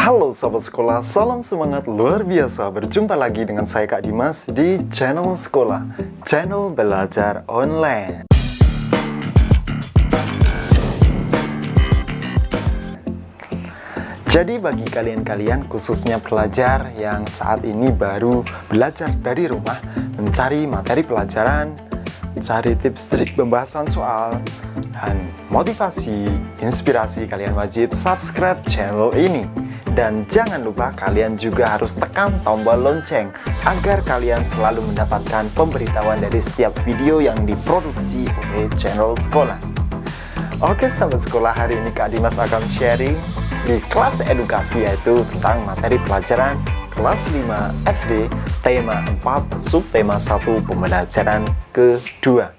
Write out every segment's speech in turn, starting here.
Halo sahabat sekolah, salam semangat luar biasa. Berjumpa lagi dengan saya Kak Dimas di channel sekolah, channel belajar online. Jadi bagi kalian-kalian, khususnya pelajar yang saat ini baru belajar dari rumah, mencari materi pelajaran, mencari tips trik pembahasan soal, dan motivasi, inspirasi, kalian wajib subscribe channel ini. Dan jangan lupa kalian juga harus tekan tombol lonceng agar kalian selalu mendapatkan pemberitahuan dari setiap video yang diproduksi oleh channel sekolah. Oke sahabat sekolah, hari ini Kak Dimas akan sharing di kelas edukasi, yaitu tentang materi pelajaran kelas 5 SD, tema 4, subtema 1, pembelajaran kedua.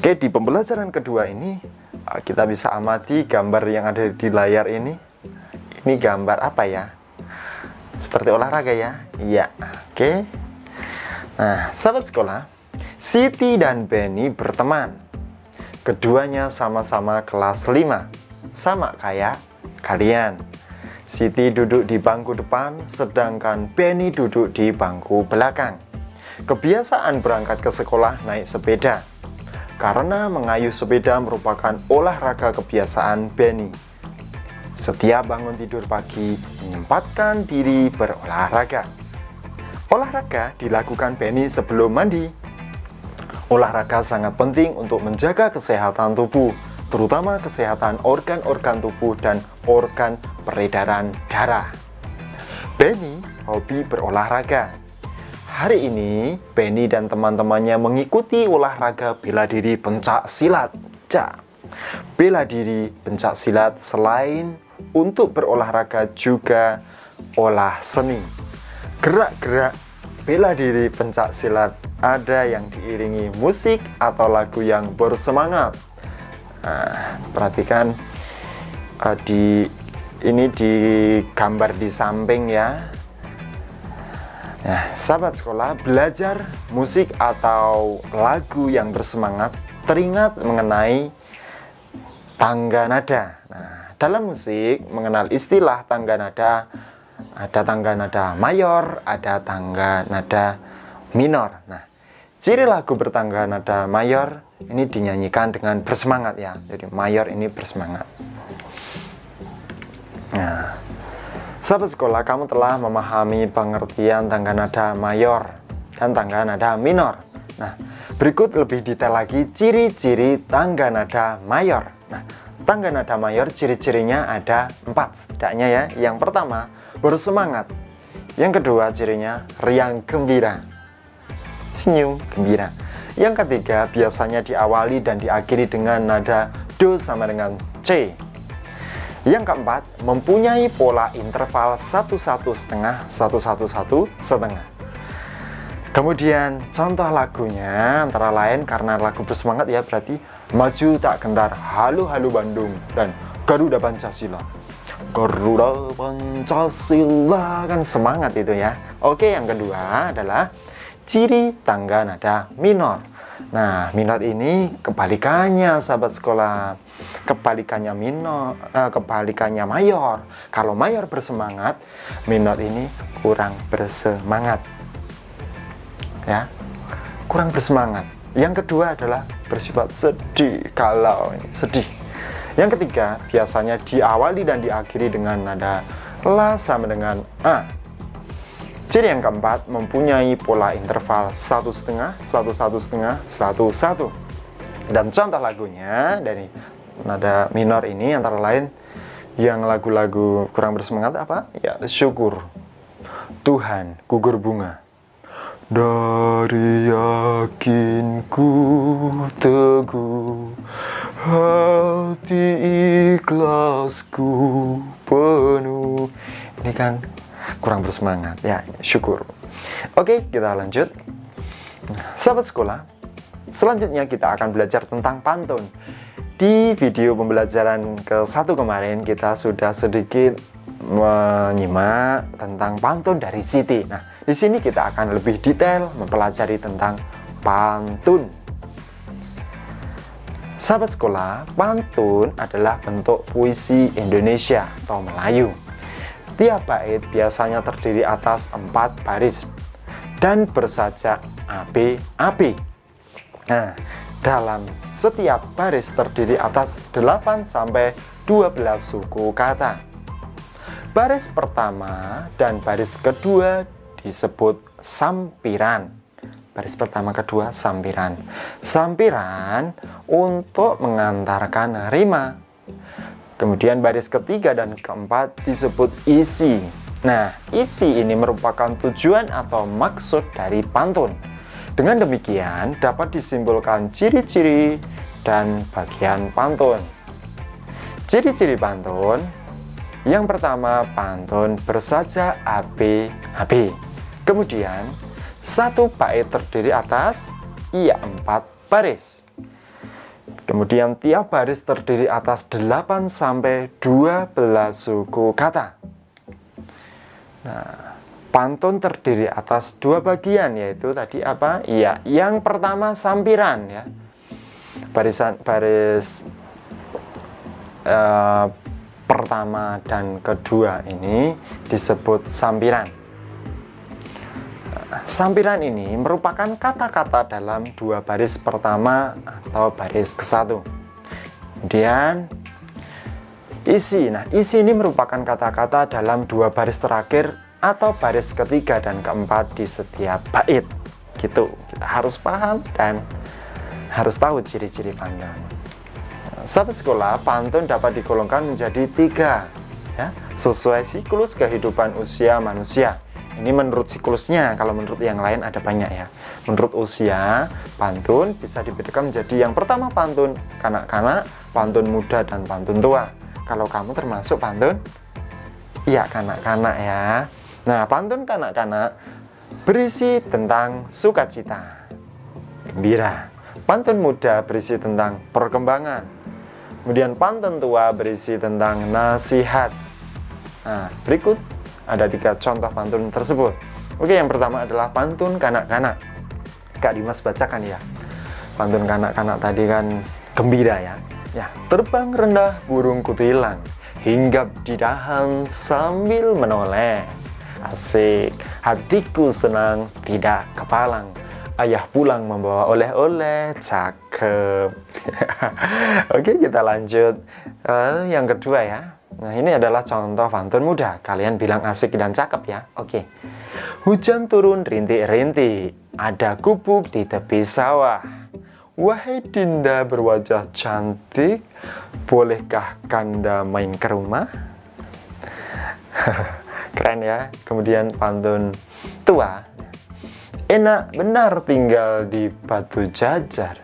Oke, di pembelajaran kedua ini kita bisa amati gambar yang ada di layar ini. Ini gambar apa ya? Seperti olahraga ya? Iya, oke. Nah, sahabat sekolah, Siti dan Benny berteman. Keduanya sama-sama kelas 5, sama kayak kalian. Siti duduk di bangku depan, sedangkan Benny duduk di bangku belakang. Kebiasaan berangkat ke sekolah naik sepeda, karena mengayuh sepeda merupakan olahraga kebiasaan Benny. Setiap bangun tidur pagi, menyempatkan diri berolahraga. Olahraga dilakukan Benny sebelum mandi. Olahraga sangat penting untuk menjaga kesehatan tubuh, terutama kesehatan organ-organ tubuh dan organ peredaran darah. Benny hobi berolahraga. Hari ini, Benny dan teman-temannya mengikuti olahraga bela diri pencak silat. Bela diri pencak silat selain untuk berolahraga juga olah seni. Gerak-gerak bela diri pencak silat ada yang diiringi musik atau lagu yang bersemangat. Nah, perhatikan di gambar di samping ya. Nah, sahabat sekolah, belajar musik atau lagu yang bersemangat, teringat mengenai tangga nada. Nah, dalam musik mengenal istilah tangga nada, ada tangga nada mayor, ada tangga nada minor. Nah, ciri lagu bertangga nada mayor ini dinyanyikan dengan bersemangat ya. Jadi mayor ini bersemangat. Nah, sahabat sekolah, kamu telah memahami pengertian tangga nada mayor dan tangga nada minor. Nah, berikut lebih detail lagi ciri-ciri tangga nada mayor. Nah, tangga nada mayor ciri-cirinya ada 4 setidaknya ya. Yang pertama, bersemangat. Yang kedua, cirinya riang gembira, senyum gembira. Yang ketiga, biasanya diawali dan diakhiri dengan nada do sama dengan C. Yang keempat, mempunyai pola interval 1-1,5, 1-1-1,5. Kemudian contoh lagunya antara lain, karena lagu bersemangat ya, berarti Maju Tak Gentar, Halu Halu Bandung, dan Garuda Pancasila. Garuda Pancasila, kan semangat itu ya. Oke, yang kedua adalah ciri tangga nada minor. Nah, minor ini kebalikannya sahabat sekolah. Kebalikannya mayor. Kalau mayor bersemangat, minor ini kurang bersemangat. Ya, kurang bersemangat. Yang kedua adalah bersifat sedih. Kalau ini sedih. Yang ketiga, biasanya diawali dan diakhiri dengan nada la sama dengan a. Ciri yang keempat, mempunyai pola interval 1,5, 1-1,5, 1-1. Dan contoh lagunya dari nada minor ini antara lain yang lagu-lagu kurang bersemangat apa? Ya, Syukur, Tuhan, Gugur Bunga. Dari yakinku teguh, hati ikhlasku penuh. Ini kan kurang bersemangat ya, Syukur. Oke, kita lanjut. Sahabat sekolah, selanjutnya kita akan belajar tentang pantun. Di video pembelajaran ke-1 kemarin kita sudah sedikit menyimak tentang pantun dari Siti. Nah, di sini kita akan lebih detail mempelajari tentang pantun. Sahabat sekolah, pantun adalah bentuk puisi Indonesia atau Melayu. Tiap bait biasanya terdiri atas 4 baris dan bersajak AB. Nah, dalam setiap baris terdiri atas 8 sampai 12 suku kata. Baris pertama dan baris kedua disebut sampiran. Baris pertama, kedua, sampiran. Sampiran untuk mengantarkan rima. Kemudian baris ketiga dan keempat disebut isi. Nah, isi ini merupakan tujuan atau maksud dari pantun. Dengan demikian dapat disimpulkan ciri-ciri dan bagian pantun. Ciri-ciri pantun. Yang pertama, pantun bersajak AB. Kemudian satu bait terdiri atas 4 baris. Kemudian tiap baris terdiri atas 8 sampai 12 suku kata. Nah, pantun terdiri atas 2 bagian, yaitu tadi apa? Iya, yang pertama sampiran ya. Baris pertama dan kedua ini disebut sampiran. Sampiran ini merupakan kata-kata dalam 2 baris pertama atau baris ke-1. Kemudian isi. Nah, isi ini merupakan kata-kata dalam 2 baris terakhir atau baris ketiga dan keempat di setiap bait. Gitu. Kita harus paham dan harus tahu ciri-ciri pantun. Sahabat sekolah, pantun dapat digolongkan menjadi 3 ya, sesuai siklus kehidupan usia manusia. Ini menurut siklusnya, kalau menurut yang lain ada banyak ya. Menurut usia, pantun bisa dibedakan menjadi yang pertama pantun kanak-kanak, pantun muda, dan pantun tua. Kalau kamu termasuk pantun? Iya, kanak-kanak ya. Nah, pantun kanak-kanak berisi tentang sukacita, gembira. Pantun muda berisi tentang perkembangan. Kemudian pantun tua berisi tentang nasihat. Nah, berikut ada 3 contoh pantun tersebut. Oke, yang pertama adalah pantun kanak-kanak. Kak Dimas bacakan ya. Pantun kanak-kanak tadi kan gembira ya. Ya, terbang rendah burung kutilang, hinggap di dahan sambil menoleh. Asik, hatiku senang tidak kepalang. Ayah pulang membawa oleh-oleh, cakep. Oke, kita lanjut. Yang kedua ya. Nah, ini adalah contoh pantun muda. Kalian bilang asik dan cakep ya. Oke. Hujan turun rintik-rintik, ada gubuk di tepi sawah. Wahai Dinda berwajah cantik, bolehkah Kanda main ke rumah? Keren ya. Kemudian pantun tua. Enak benar tinggal di Batu Jajar.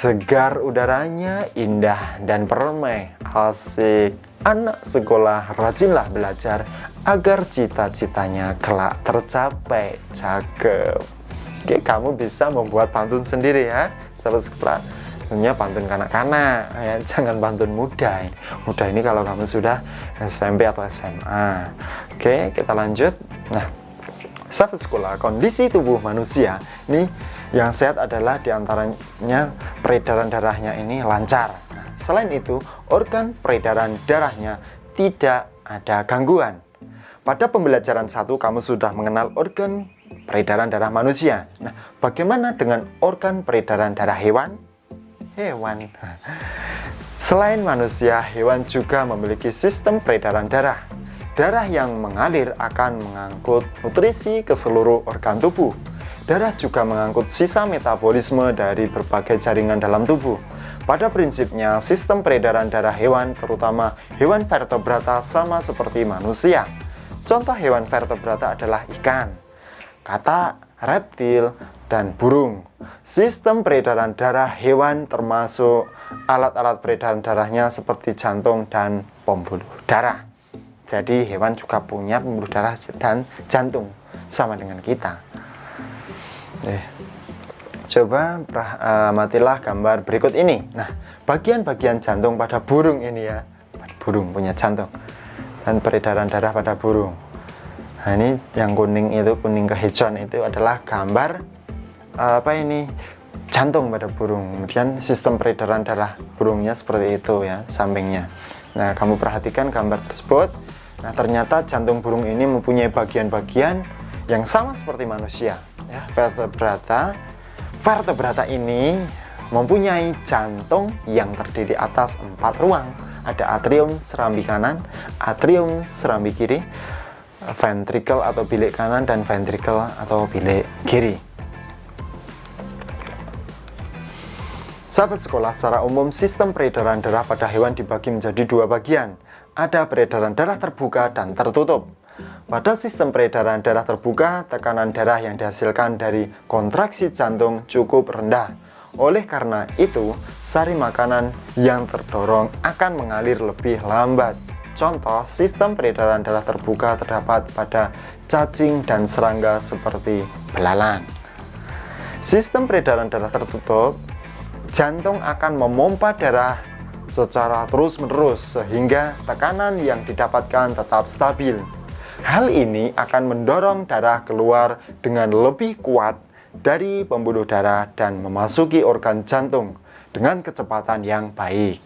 Segar udaranya, indah dan permai. Asik. Anak sekolah rajinlah belajar agar cita-citanya kelak tercapai. Cakep. Oke, kamu bisa membuat pantun sendiri ya, sahabat sekolah. Tentunya pantun kanak-kanak ya, jangan pantun muda. Muda ini kalau kamu sudah SMP atau SMA. Oke, kita lanjut. Nah, sahabat sekolah, kondisi tubuh manusia ini yang sehat adalah diantaranya peredaran darahnya ini lancar. Selain itu, organ peredaran darahnya tidak ada gangguan. Pada pembelajaran 1, kamu sudah mengenal organ peredaran darah manusia. Nah, bagaimana dengan organ peredaran darah hewan? Selain manusia, hewan juga memiliki sistem peredaran darah. Darah yang mengalir akan mengangkut nutrisi ke seluruh organ tubuh. Darah juga mengangkut sisa metabolisme dari berbagai jaringan dalam tubuh. Pada prinsipnya, sistem peredaran darah hewan, terutama hewan vertebrata, sama seperti manusia. Contoh hewan vertebrata adalah ikan, katak, reptil, dan burung. Sistem peredaran darah hewan termasuk alat-alat peredaran darahnya seperti jantung dan pembuluh darah. Jadi hewan juga punya pembuluh darah dan jantung, sama dengan kita. Coba amatilah gambar berikut ini. Nah, bagian-bagian jantung pada burung ini ya. Burung punya jantung. Dan peredaran darah pada burung. Nah, ini yang kuning itu, kuning kehijauan itu adalah gambar jantung pada burung. Kemudian sistem peredaran darah burungnya seperti itu ya, sampingnya. Nah, kamu perhatikan gambar tersebut. Nah, ternyata jantung burung ini mempunyai bagian-bagian yang sama seperti manusia ya, vertebrata. Vertebrata ini mempunyai jantung yang terdiri atas 4 ruang. Ada atrium serambi kanan, atrium serambi kiri, ventricle atau bilik kanan, dan ventricle atau bilik kiri. Sahabat sekolah, secara umum sistem peredaran darah pada hewan dibagi menjadi 2 bagian. Ada peredaran darah terbuka dan tertutup. Pada sistem peredaran darah terbuka, tekanan darah yang dihasilkan dari kontraksi jantung cukup rendah. Oleh karena itu, sari makanan yang terdorong akan mengalir lebih lambat. Contoh, sistem peredaran darah terbuka terdapat pada cacing dan serangga seperti belalang. Sistem peredaran darah tertutup, jantung akan memompa darah secara terus-menerus sehingga tekanan yang didapatkan tetap stabil. Hal ini akan mendorong darah keluar dengan lebih kuat dari pembuluh darah dan memasuki organ jantung dengan kecepatan yang baik.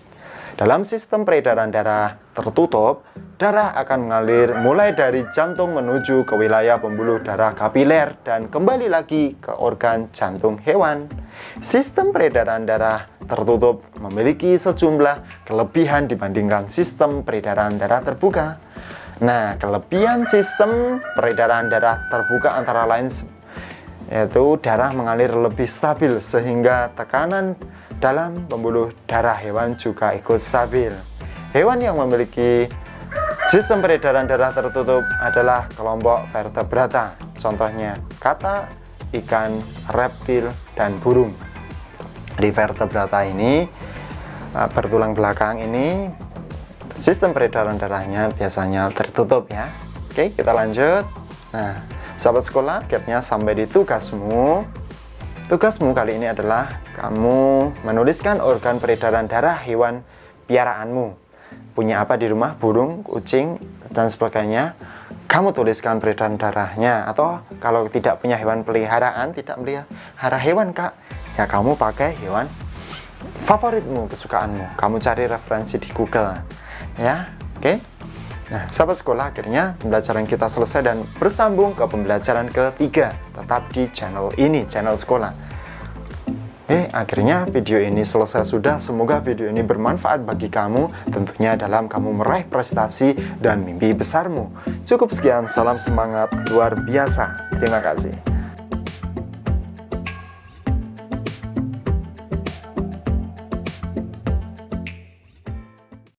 Dalam sistem peredaran darah tertutup, darah akan mengalir mulai dari jantung menuju ke wilayah pembuluh darah kapiler dan kembali lagi ke organ jantung hewan. Sistem peredaran darah tertutup memiliki sejumlah kelebihan dibandingkan sistem peredaran darah terbuka. Nah, kelebihan sistem peredaran darah terbuka antara lain yaitu darah mengalir lebih stabil sehingga tekanan dalam pembuluh darah hewan juga ikut stabil. Hewan yang memiliki sistem peredaran darah tertutup adalah kelompok vertebrata. Contohnya kata, ikan, reptil, dan burung. Di vertebrata ini, bertulang belakang ini, sistem peredaran darahnya biasanya tertutup ya. Oke, kita lanjut. Nah, sahabat sekolah, akhirnya sampai di tugasmu. Tugasmu kali ini adalah kamu menuliskan organ peredaran darah hewan piaraanmu. Punya apa di rumah? Burung, kucing, dan sebagainya. Kamu tuliskan peredaran darahnya. Atau kalau tidak punya hewan peliharaan, tidak melihara hewan, Kak, ya kamu pakai hewan favoritmu, kesukaanmu. Kamu cari referensi di Google. Ya, oke? Nah, sahabat sekolah, akhirnya pembelajaran kita selesai dan bersambung ke pembelajaran ketiga. Tetap di channel ini, channel sekolah. Akhirnya video ini selesai sudah. Semoga video ini bermanfaat bagi kamu, tentunya dalam kamu meraih prestasi dan mimpi besarmu. Cukup sekian, salam semangat luar biasa. Terima kasih.